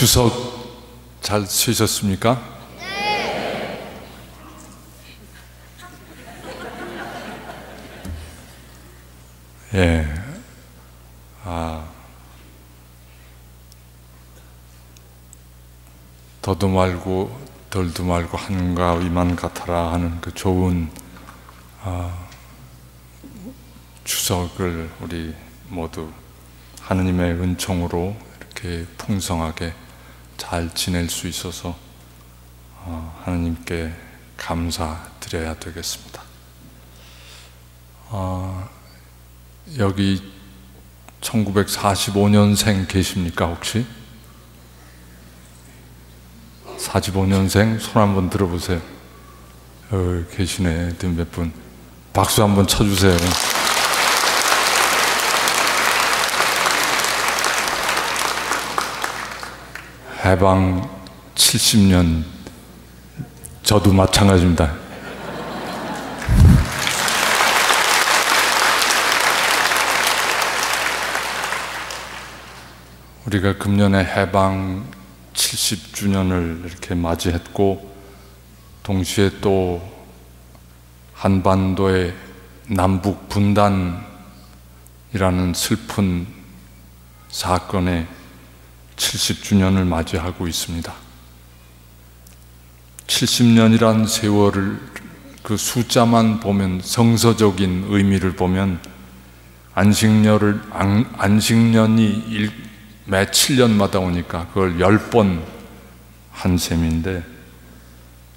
추석 잘 쉬셨습니까? 예. 더도 말고 덜도 말고 한가위만 같아라 하는 그 좋은 추석을 우리 모두 하느님의 은총으로 이렇게 풍성하게 잘 지낼 수 있어서 하느님께 감사드려야 되겠습니다. 여기 1945년생 계십니까 혹시? 45년생 손 한번 들어보세요. 계시네. 몇 분. 박수 한번 쳐주세요. 해방 70년 저도 마찬가지입니다. 우리가 금년에 해방 70주년을 이렇게 맞이했고, 동시에 또 한반도의 남북 분단이라는 슬픈 사건의 70주년을 맞이하고 있습니다. 70년이란 세월을 그 숫자만 보면, 성서적인 의미를 보면 안식년이 매 7년마다 오니까 그걸 10번 한 셈인데,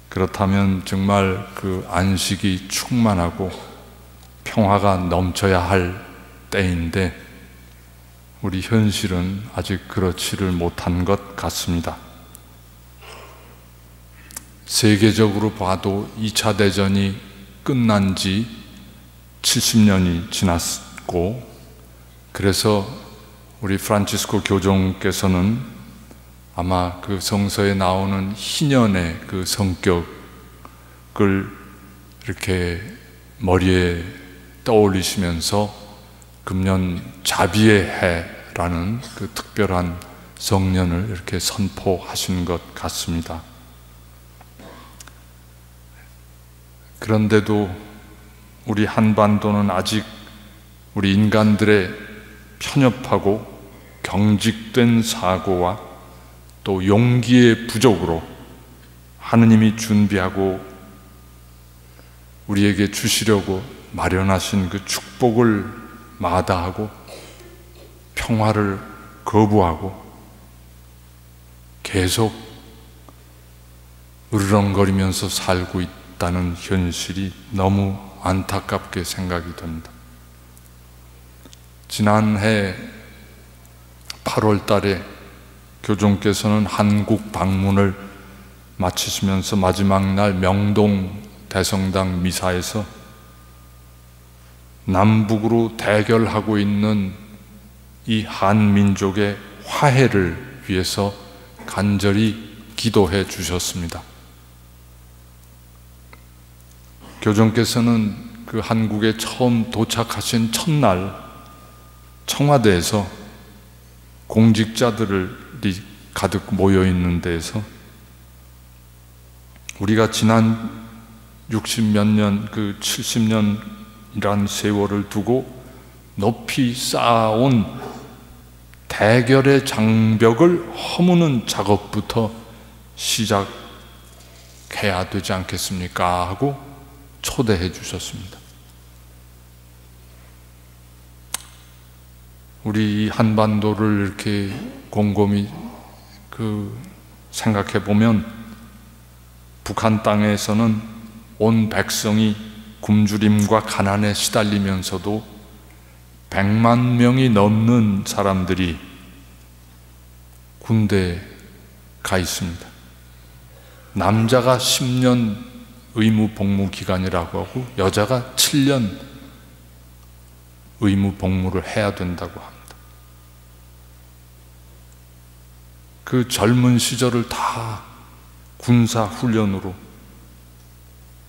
그렇다면 정말 그 안식이 충만하고 평화가 넘쳐야 할 때인데, 우리 현실은 아직 그렇지를 못한 것 같습니다. 세계적으로 봐도 2차 대전이 끝난 지 70년이 지났고, 그래서 우리 프란치스코 교종께서는 아마 그 성서에 나오는 희년의 그 성격을 이렇게 머리에 떠올리시면서 금년 자비의 해라는 그 특별한 성년을 이렇게 선포하신 것 같습니다. 그런데도 우리 한반도는 아직 우리 인간들의 편협하고 경직된 사고와 또 용기의 부족으로 하느님이 준비하고 우리에게 주시려고 마련하신 그 축복을 마다하고 평화를 거부하고 계속 으르렁거리면서 살고 있다는 현실이 너무 안타깝게 생각이 됩니다. 지난해 8월 달에 교종께서는 한국 방문을 마치시면서 마지막 날 명동 대성당 미사에서 남북으로 대결하고 있는 이 한민족의 화해를 위해서 간절히 기도해 주셨습니다. 교종께서는 그 한국에 처음 도착하신 첫날 청와대에서 공직자들이 가득 모여 있는 데에서 우리가 지난 60몇 년, 그 70년이란 세월을 두고 높이 쌓아온 대결의 장벽을 허무는 작업부터 시작해야 되지 않겠습니까? 하고 초대해 주셨습니다. 우리 이 한반도를 이렇게 곰곰이 생각해 보면, 북한 땅에서는 온 백성이 굶주림과 가난에 시달리면서도 100만 명이 넘는 사람들이 군대에 가 있습니다. 남자가 10년 의무 복무 기간이라고 하고 여자가 7년 의무 복무를 해야 된다고 합니다. 그 젊은 시절을 다 군사 훈련으로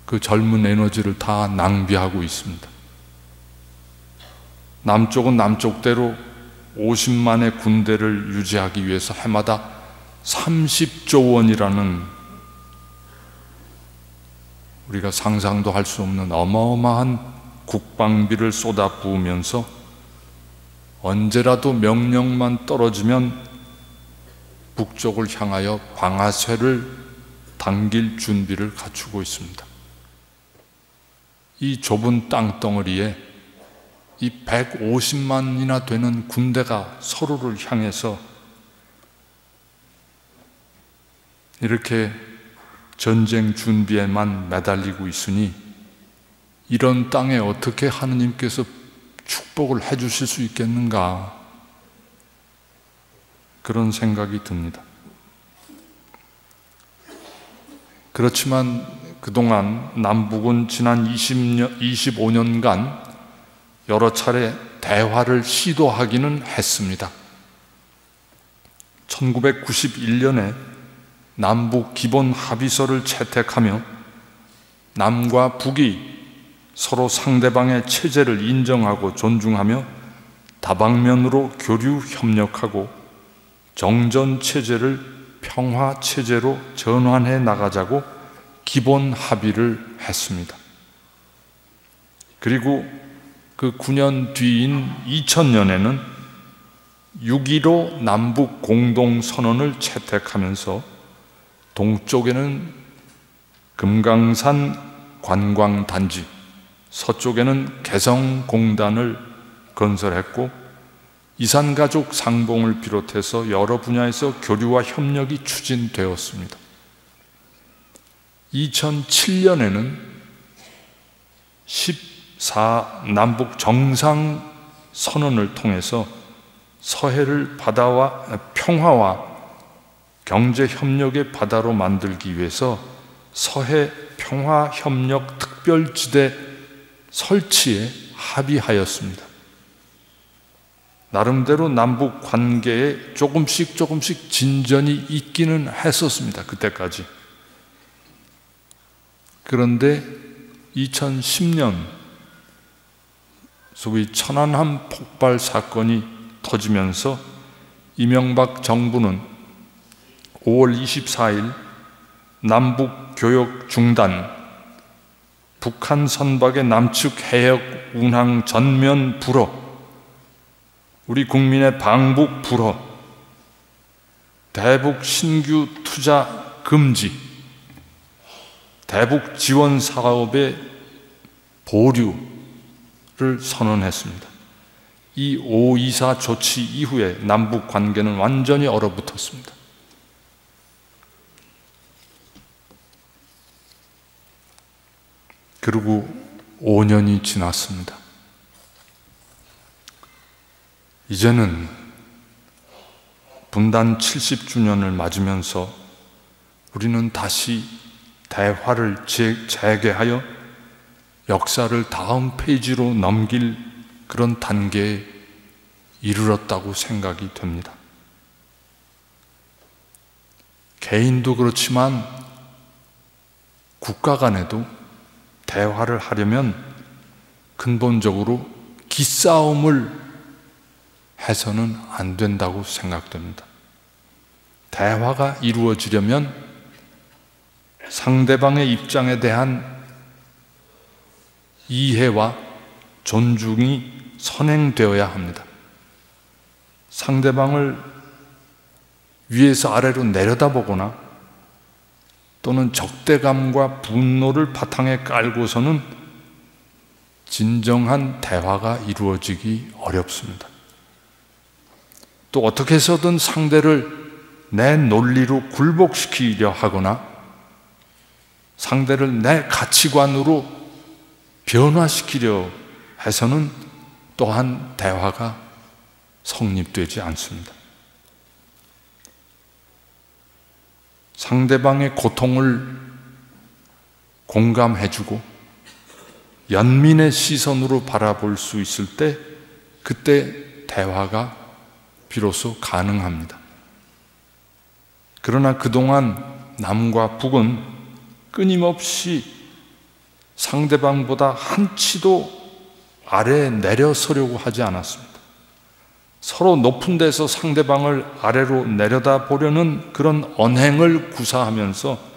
그 젊은 에너지를 다 낭비하고 있습니다. 남쪽은 남쪽대로 50만의 군대를 유지하기 위해서 해마다 30조 원이라는 우리가 상상도 할 수 없는 어마어마한 국방비를 쏟아부으면서 언제라도 명령만 떨어지면 북쪽을 향하여 방아쇠를 당길 준비를 갖추고 있습니다. 이 좁은 땅덩어리에 이 150만이나 되는 군대가 서로를 향해서 이렇게 전쟁 준비에만 매달리고 있으니 이런 땅에 어떻게 하느님께서 축복을 해 주실 수 있겠는가, 그런 생각이 듭니다. 그렇지만 그동안 남북은 지난 25년간 여러 차례 대화를 시도하기는 했습니다. 1991년에 남북 기본 합의서를 채택하며 남과 북이 서로 상대방의 체제를 인정하고 존중하며 다방면으로 교류 협력하고 정전 체제를 평화 체제로 전환해 나가자고 기본 합의를 했습니다. 그리고 그 9년 뒤인 2000년에는 6.15 남북 공동선언을 채택하면서 동쪽에는 금강산 관광단지, 서쪽에는 개성공단을 건설했고 이산가족 상봉을 비롯해서 여러 분야에서 교류와 협력이 추진되었습니다. 2007년에는 14 남북 정상선언을 통해서 서해를 평화와 경제협력의 바다로 만들기 위해서 서해 평화협력특별지대 설치에 합의하였습니다. 나름대로 남북 관계에 조금씩 진전이 있기는 했었습니다. 그때까지. 그런데 2010년 소위 천안함 폭발 사건이 터지면서 이명박 정부는 5월 24일 남북 교역 중단, 북한 선박의 남측 해역 운항 전면 불허, 우리 국민의 방북 불허, 대북 신규 투자 금지, 대북 지원 사업의 보류를 선언했습니다. 이 5.24 조치 이후에 남북 관계는 완전히 얼어붙었습니다. 그리고 5년이 지났습니다. 이제는 분단 70주년을 맞으면서 우리는 다시 대화를 재개하여 역사를 다음 페이지로 넘길 그런 단계에 이르렀다고 생각이 됩니다. 개인도 그렇지만 국가 간에도 대화를 하려면 근본적으로 기싸움을 해서는 안 된다고 생각됩니다. 대화가 이루어지려면 상대방의 입장에 대한 이해와 존중이 선행되어야 합니다. 상대방을 위에서 아래로 내려다보거나 또는 적대감과 분노를 바탕에 깔고서는 진정한 대화가 이루어지기 어렵습니다. 또 어떻게 해서든 상대를 내 논리로 굴복시키려 하거나 상대를 내 가치관으로 변화시키려 해서는 또한 대화가 성립되지 않습니다. 상대방의 고통을 공감해주고 연민의 시선으로 바라볼 수 있을 때 그때 대화가 비로소 가능합니다. 그러나 그동안 남과 북은 끊임없이 상대방보다 한치도 아래에 내려서려고 하지 않았습니다. 서로 높은 데서 상대방을 아래로 내려다 보려는 그런 언행을 구사하면서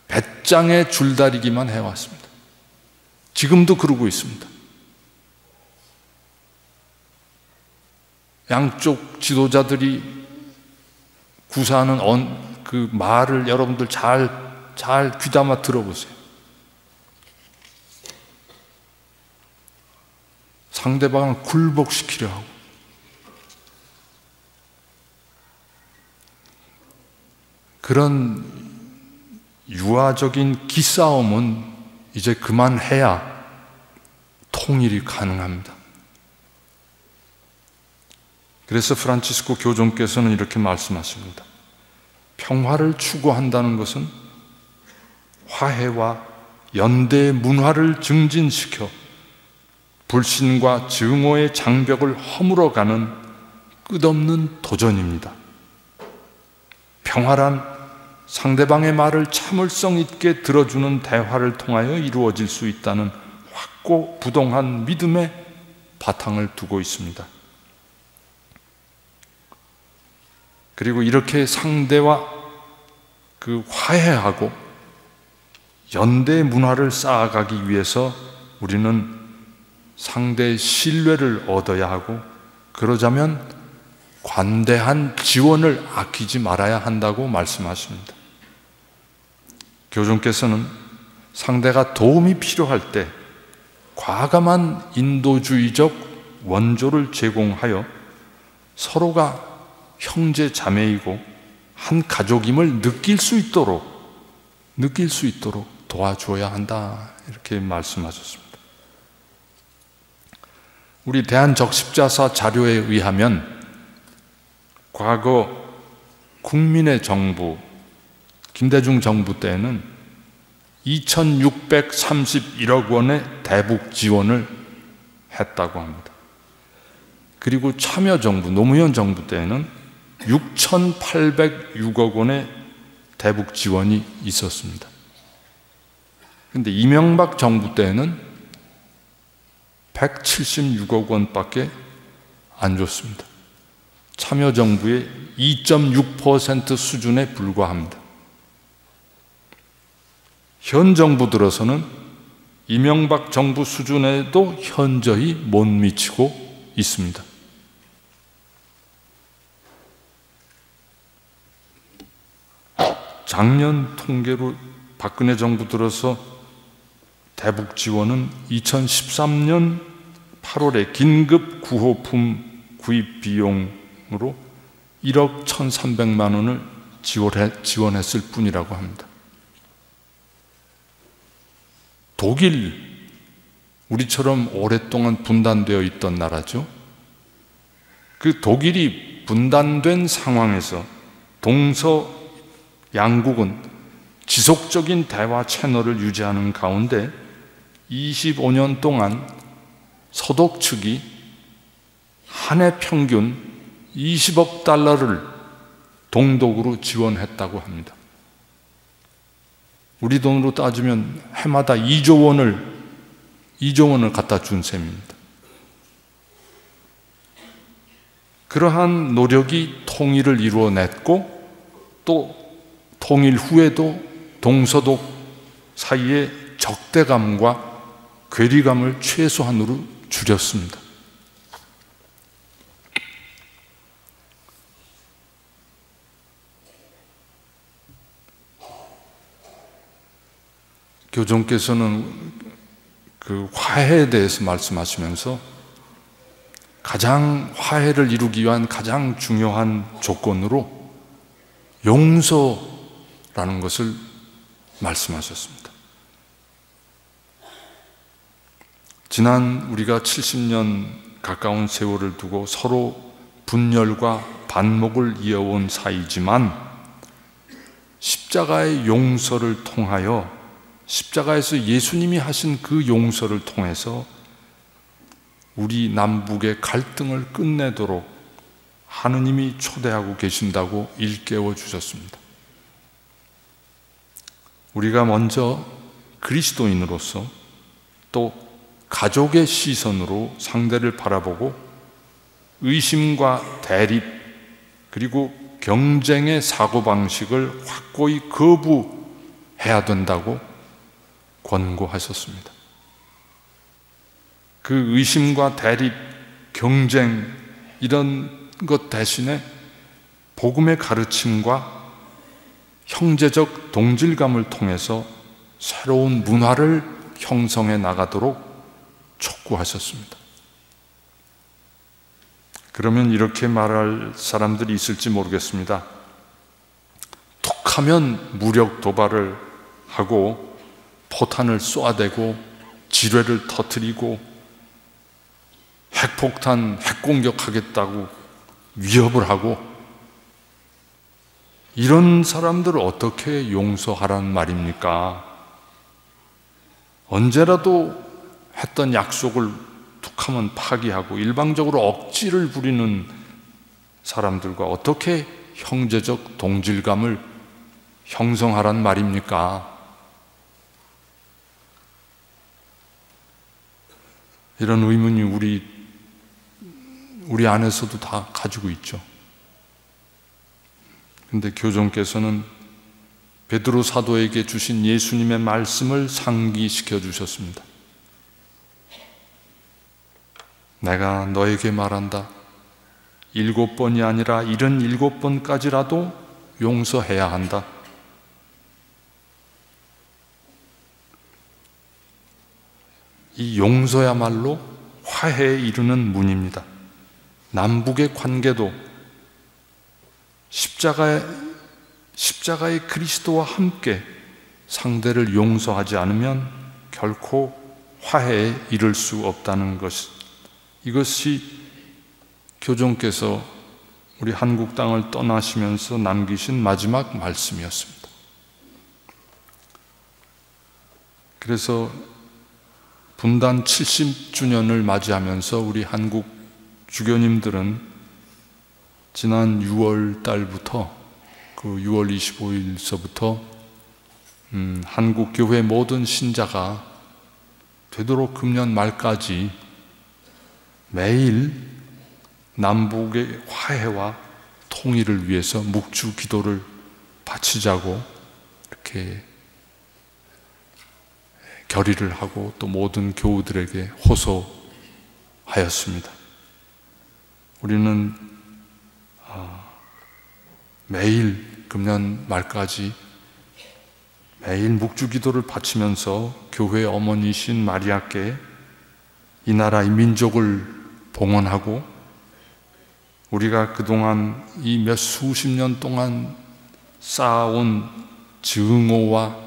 배짱에 줄다리기만 해왔습니다. 지금도 그러고 있습니다. 양쪽 지도자들이 구사하는 그 말을 여러분들 잘 귀담아 들어보세요. 상대방을 굴복시키려 하고, 그런 유아적인 기싸움은 이제 그만해야 통일이 가능합니다. 그래서 프란치스코 교종께서는 이렇게 말씀하십니다. 평화를 추구한다는 것은 화해와 연대 문화를 증진시켜 불신과 증오의 장벽을 허물어가는 끝없는 도전입니다. 평화란 상대방의 말을 참을성 있게 들어주는 대화를 통하여 이루어질 수 있다는 확고부동한 믿음에 바탕을 두고 있습니다. 그리고 이렇게 상대와 화해하고 연대 문화를 쌓아가기 위해서 우리는 상대의 신뢰를 얻어야 하고, 그러자면 관대한 지원을 아끼지 말아야 한다고 말씀하십니다. 교종께서는 상대가 도움이 필요할 때 과감한 인도주의적 원조를 제공하여 서로가 형제 자매이고 한 가족임을 느낄 수 있도록 도와줘야 한다, 이렇게 말씀하셨습니다. 우리 대한적십자사 자료에 의하면 과거 국민의 정부, 김대중 정부 때에는 2,631억 원의 대북 지원을 했다고 합니다. 그리고 참여정부, 노무현 정부 때에는 6,806억 원의 대북 지원이 있었습니다. 그런데 이명박 정부 때에는 176억 원밖에 안 줬습니다. 참여정부의 2.6% 수준에 불과합니다. 현 정부 들어서는 이명박 정부 수준에도 현저히 못 미치고 있습니다. 작년 통계로 박근혜 정부 들어서 대북 지원은 2013년 8월에 긴급 구호품 구입 비용으로 1억 1,300만 원을 지원했을 뿐이라고 합니다. 독일, 우리처럼 오랫동안 분단되어 있던 나라죠. 그 독일이 분단된 상황에서 동서 양국은 지속적인 대화 채널을 유지하는 가운데 25년 동안 서독 측이 한 해 평균 20억 달러를 동독으로 지원했다고 합니다. 우리 돈으로 따지면 해마다 2조 원을 갖다 준 셈입니다. 그러한 노력이 통일을 이루어냈고, 또 통일 후에도 동서독 사이의 적대감과 괴리감을 최소한으로 줄였습니다. 교종께서는 그 화해에 대해서 말씀하시면서 가장 화해를 이루기 위한 가장 중요한 조건으로 용서라는 것을 말씀하셨습니다. 지난 우리가 70년 가까운 세월을 두고 서로 분열과 반목을 이어온 사이지만, 십자가의 용서를 통하여, 십자가에서 예수님이 하신 그 용서를 통해서 우리 남북의 갈등을 끝내도록 하느님이 초대하고 계신다고 일깨워 주셨습니다. 우리가 먼저 그리스도인으로서 또 가족의 시선으로 상대를 바라보고 의심과 대립 그리고 경쟁의 사고방식을 확고히 거부해야 된다고 권고하셨습니다. 그 의심과 대립, 경쟁 이런 것 대신에 복음의 가르침과 형제적 동질감을 통해서 새로운 문화를 형성해 나가도록 촉구하셨습니다. 그러면 이렇게 말할 사람들이 있을지 모르겠습니다. 툭하면 무력 도발을 하고 포탄을 쏘아대고 지뢰를 터뜨리고 핵폭탄, 핵공격하겠다고 위협을 하고 이런 사람들을 어떻게 용서하란 말입니까? 언제라도 했던 약속을 툭하면 파기하고 일방적으로 억지를 부리는 사람들과 어떻게 형제적 동질감을 형성하란 말입니까? 이런 의문이 우리 안에서도 다 가지고 있죠. 그런데 교종께서는 베드로 사도에게 주신 예수님의 말씀을 상기시켜 주셨습니다. 내가 너에게 말한다. 7번이 아니라 77번까지라도 용서해야 한다. 이 용서야말로 화해에 이르는 문입니다. 남북의 관계도 십자가의 그리스도와 함께 상대를 용서하지 않으면 결코 화해에 이를 수 없다는 이것이 교종께서 우리 한국 땅을 떠나시면서 남기신 마지막 말씀이었습니다. 그래서 분단 70주년을 맞이하면서 우리 한국 주교님들은 지난 6월 달부터 그 6월 25일서부터 한국 교회 모든 신자가 되도록 금년 말까지 매일 남북의 화해와 통일을 위해서 묵주 기도를 바치자고 이렇게 결의를 하고 또 모든 교우들에게 호소하였습니다. 우리는 매일 금년 말까지 매일 묵주 기도를 바치면서 교회의 어머니신 마리아께 이 나라 이 민족을 봉헌하고 우리가 그동안 이 몇 수십 년 동안 쌓아온 증오와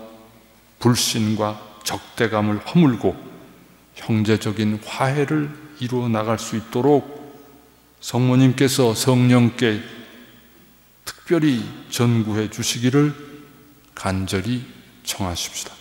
불신과 적대감을 허물고 형제적인 화해를 이루어 나갈 수 있도록 성모님께서 성령께 특별히 전구해 주시기를 간절히 청하십시다.